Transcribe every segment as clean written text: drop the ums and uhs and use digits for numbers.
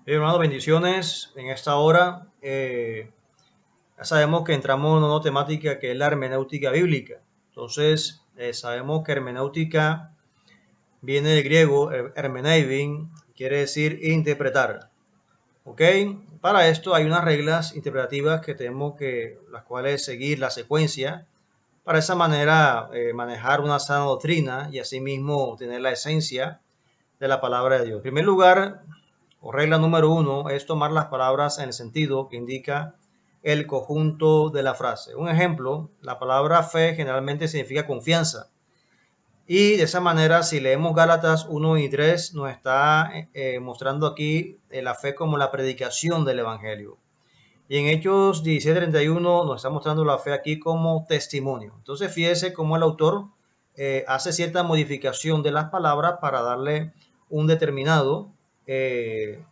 Hermanos, bendiciones en esta hora. Ya sabemos que entramos en una nueva temática que es la hermenéutica bíblica. Entonces, sabemos que hermenéutica viene del griego hermeneivin, quiere decir interpretar. ¿Ok? Para esto hay unas reglas interpretativas que tenemos que, las cuales seguir la secuencia, para esa manera manejar una sana doctrina y asimismo tener la esencia de la palabra de Dios. En primer lugar, o regla número uno, es tomar las palabras en el sentido que indica el conjunto de la frase. Un ejemplo, la palabra fe generalmente significa confianza. Y de esa manera, si leemos Gálatas 1 y 3, nos está mostrando aquí la fe como la predicación del Evangelio. Y en Hechos 17:31 nos está mostrando la fe aquí como testimonio. Entonces, fíjese cómo el autor hace cierta modificación de las palabras para darle un determinado, eh,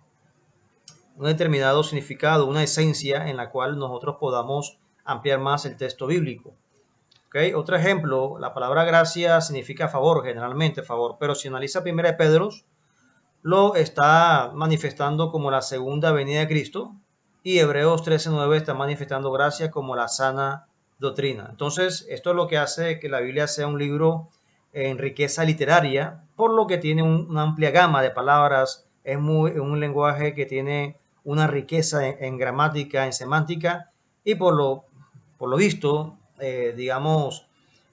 un determinado significado, una esencia en la cual nosotros podamos ampliar más el texto bíblico. ¿Okay? Otro ejemplo, la palabra gracia significa favor, generalmente favor, pero si analiza 1 de Pedro, lo está manifestando como la segunda venida de Cristo y Hebreos 13:9 está manifestando gracia como la sana doctrina. Entonces, esto es lo que hace que la Biblia sea un libro en riqueza literaria, por lo que tiene una amplia gama de palabras, es un lenguaje que tiene una riqueza en gramática, en semántica, y por lo visto, digamos,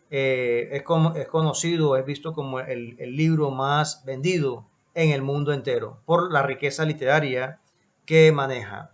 es conocido, es visto como el libro más vendido en el mundo entero por la riqueza literaria que maneja.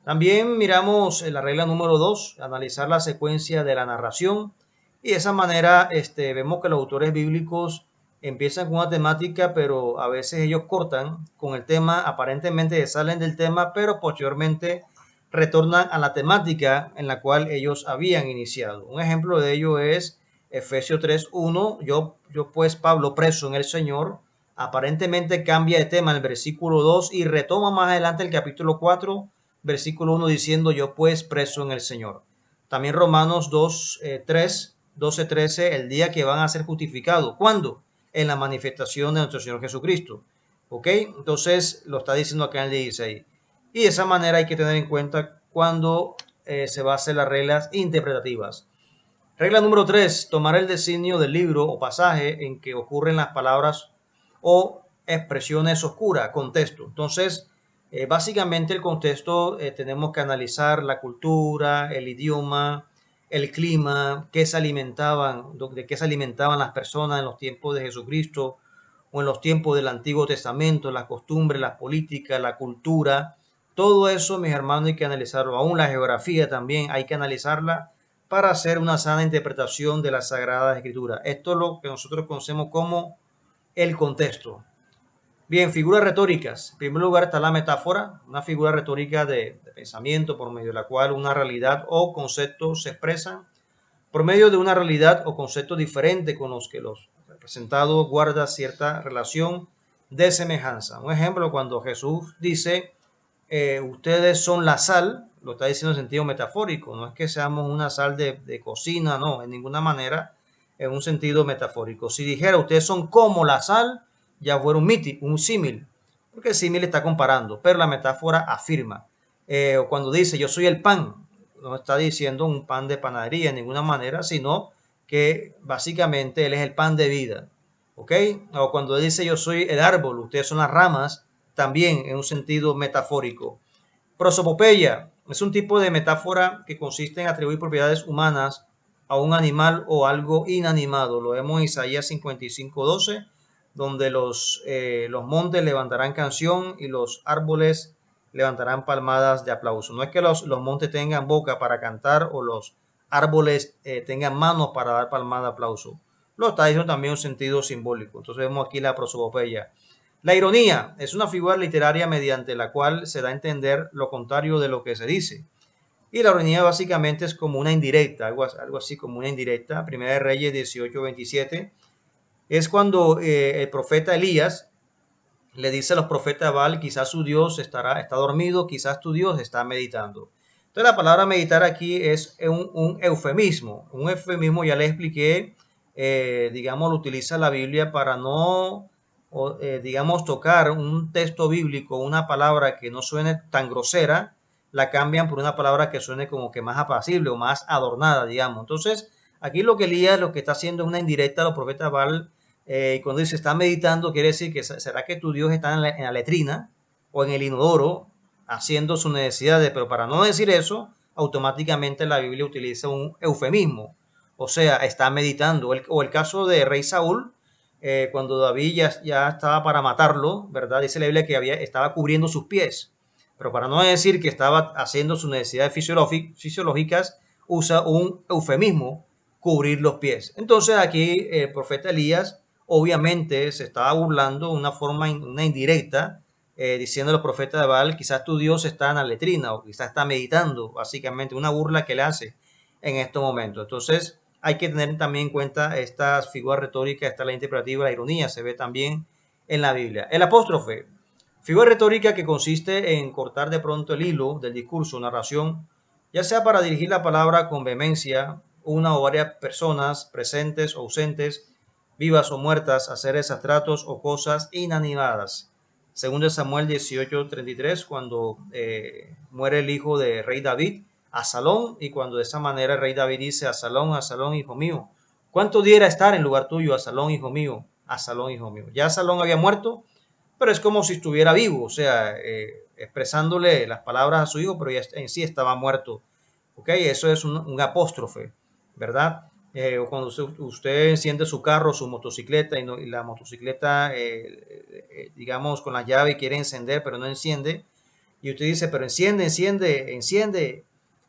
También miramos la regla número 2, analizar la secuencia de la narración, y de esa manera vemos que los autores bíblicos empiezan con una temática, pero a veces ellos cortan con el tema, aparentemente salen del tema, pero posteriormente retornan a la temática en la cual ellos habían iniciado. Un ejemplo de ello es Efesios 3:1, yo pues Pablo preso en el Señor, aparentemente cambia de tema en el versículo 2 y retoma más adelante el capítulo 4 versículo 1 diciendo yo pues preso en el Señor. También Romanos 12:13, el día que van a ser justificados. ¿Cuándo? En la manifestación de nuestro Señor Jesucristo. ¿Ok? Entonces lo está diciendo acá en el 16. Y de esa manera hay que tener en cuenta cuando se va a hacer las reglas interpretativas. Regla número 3, tomar el designio del libro o pasaje en que ocurren las palabras o expresiones oscuras, contexto. Entonces, básicamente el contexto tenemos que analizar la cultura, el idioma, el clima, de qué se alimentaban las personas en los tiempos de Jesucristo o en los tiempos del Antiguo Testamento, las costumbres, las políticas, la cultura. Todo eso, mis hermanos, hay que analizarlo. Aún la geografía también hay que analizarla para hacer una sana interpretación de las Sagradas Escrituras. Esto es lo que nosotros conocemos como el contexto. Bien, figuras retóricas. En primer lugar está la metáfora, una figura retórica de pensamiento por medio de la cual una realidad o concepto se expresan por medio de una realidad o concepto diferente con los que los representados guarda cierta relación de semejanza. Un ejemplo, cuando Jesús dice, ustedes son la sal, lo está diciendo en sentido metafórico, no es que seamos una sal de cocina, no, en ninguna manera, en un sentido metafórico. Si dijera, ustedes son como la sal, ya fuera un símil, porque el símil está comparando, pero la metáfora afirma. O cuando dice, yo soy el pan, no está diciendo un pan de panadería en ninguna manera, sino que básicamente él es el pan de vida. ¿Ok? O cuando dice yo soy el árbol, ustedes son las ramas, también en un sentido metafórico. Prosopopeya es un tipo de metáfora que consiste en atribuir propiedades humanas a un animal o algo inanimado. Lo vemos en Isaías 55:12, donde los montes levantarán canción y los árboles levantarán palmadas de aplauso. No es que los montes tengan boca para cantar o los árboles tengan manos para dar palmadas de aplauso. Lo está diciendo también en un sentido simbólico. Entonces vemos aquí la prosopopeya. La ironía es una figura literaria mediante la cual se da a entender lo contrario de lo que se dice. Y la ironía básicamente es como una indirecta, algo así como una indirecta. Primera de Reyes 18:27 es cuando el profeta Elías le dice a los profetas de Baal, quizás su Dios está dormido, quizás tu Dios está meditando. Entonces la palabra meditar aquí es un eufemismo. Un eufemismo ya le expliqué, digamos, lo utiliza la Biblia para no digamos, tocar un texto bíblico, una palabra que no suene tan grosera, la cambian por una palabra que suene como que más apacible o más adornada, digamos. Entonces, aquí lo que Elías lo que está haciendo es una indirecta a los profetas Baal. Y cuando dice está meditando, quiere decir que será que tu Dios está en la letrina o en el inodoro haciendo sus necesidades, pero para no decir eso, automáticamente la Biblia utiliza un eufemismo, o sea, está meditando. O el caso de rey Saúl, cuando David ya estaba para matarlo, ¿verdad? Dice la Biblia que estaba cubriendo sus pies, pero para no decir que estaba haciendo sus necesidades fisiológicas, usa un eufemismo, cubrir los pies. Entonces aquí el profeta Elías obviamente se estaba burlando de una indirecta, diciendo a los profetas de Baal, quizás tu Dios está en la letrina o quizás está meditando, básicamente una burla que le hace en estos momentos. Entonces hay que tener también en cuenta estas figuras retóricas, esta la interpretativa, la ironía, se ve también en la Biblia. El apóstrofe, figura retórica que consiste en cortar de pronto el hilo del discurso, narración, ya sea para dirigir la palabra con vehemencia, una o varias personas presentes o ausentes, vivas o muertas, hacer abstratos o cosas inanimadas. Según de Samuel 18:33, cuando muere el hijo de rey David, Absalón, y cuando de esa manera el rey David dice, Absalón, hijo mío, ¿cuánto diera estar en lugar tuyo, Absalón, hijo mío? Absalón, hijo mío. Ya Absalón había muerto, pero es como si estuviera vivo, o sea, expresándole las palabras a su hijo, pero ya en sí estaba muerto. ¿Ok? Eso es un apóstrofe, ¿verdad? O cuando usted enciende su carro, su motocicleta, y la motocicleta, digamos, con la llave quiere encender, pero no enciende, y usted dice, pero enciende,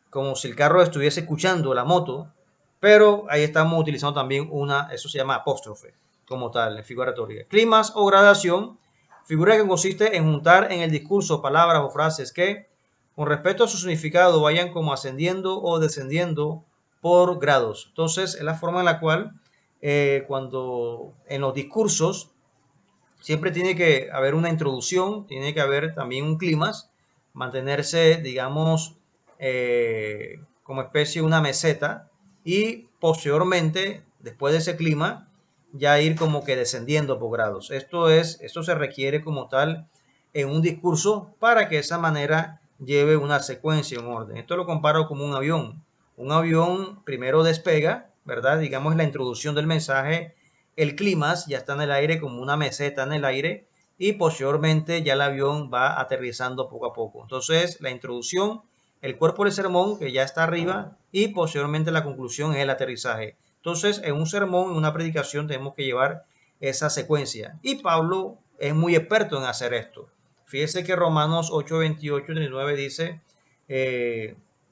como si el carro estuviese escuchando la moto, pero ahí estamos utilizando también eso se llama apóstrofe, como tal, en figura retórica. Climas o gradación, figura que consiste en juntar en el discurso palabras o frases que, con respecto a su significado, vayan como ascendiendo o descendiendo por grados. Entonces, es la forma en la cual, cuando en los discursos, siempre tiene que haber una introducción, tiene que haber también un climas, mantenerse, digamos, como especie de una meseta y posteriormente, después de ese clima, ya ir como que descendiendo por grados. Esto se requiere como tal en un discurso para que de esa manera lleve una secuencia, un orden. Esto lo comparo como un avión. Un avión primero despega, ¿verdad? Digamos la introducción del mensaje, el clímax ya está en el aire como una meseta en el aire y posteriormente ya el avión va aterrizando poco a poco. Entonces la introducción, el cuerpo del sermón que ya está arriba y posteriormente la conclusión es el aterrizaje. Entonces en un sermón, en una predicación tenemos que llevar esa secuencia y Pablo es muy experto en hacer esto. Fíjese que Romanos 8, 28, 39 dice,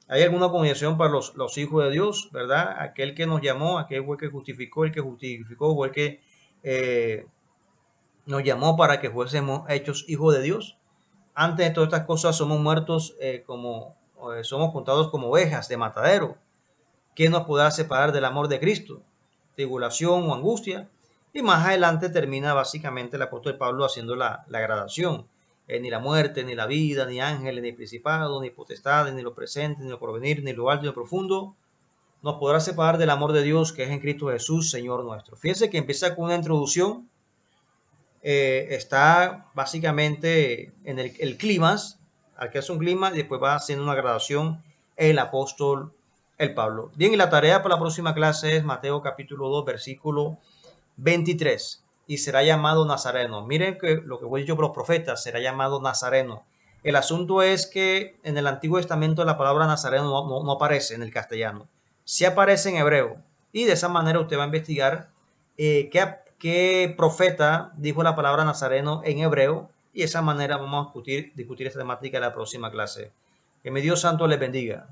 hay alguna condenación para los hijos de Dios, ¿verdad? Aquel que nos llamó, aquel fue el que justificó, el que justificó fue el que nos llamó para que fuésemos hechos hijos de Dios. Antes de todas estas cosas somos muertos, somos contados como ovejas de matadero. ¿Quién nos podrá separar del amor de Cristo? Tribulación o angustia. Y más adelante termina básicamente el apóstol Pablo haciendo la gradación. Ni la muerte, ni la vida, ni ángeles, ni principados, ni potestades, ni lo presente, ni lo porvenir, ni lo alto, ni lo profundo, nos podrá separar del amor de Dios que es en Cristo Jesús, Señor nuestro. Fíjense que empieza con una introducción, está básicamente en el clímax, al que hace un clima, y después va haciendo una gradación el apóstol, el Pablo. Bien, y la tarea para la próxima clase es Mateo capítulo 2, versículo 23. Y será llamado Nazareno. Miren que lo que fue dicho por los profetas, será llamado Nazareno. El asunto es que en el Antiguo Testamento la palabra Nazareno no aparece en el castellano. Sí aparece en hebreo. Y de esa manera usted va a investigar qué profeta dijo la palabra Nazareno en hebreo. Y de esa manera vamos a discutir esta temática en la próxima clase. Que mi Dios santo les bendiga.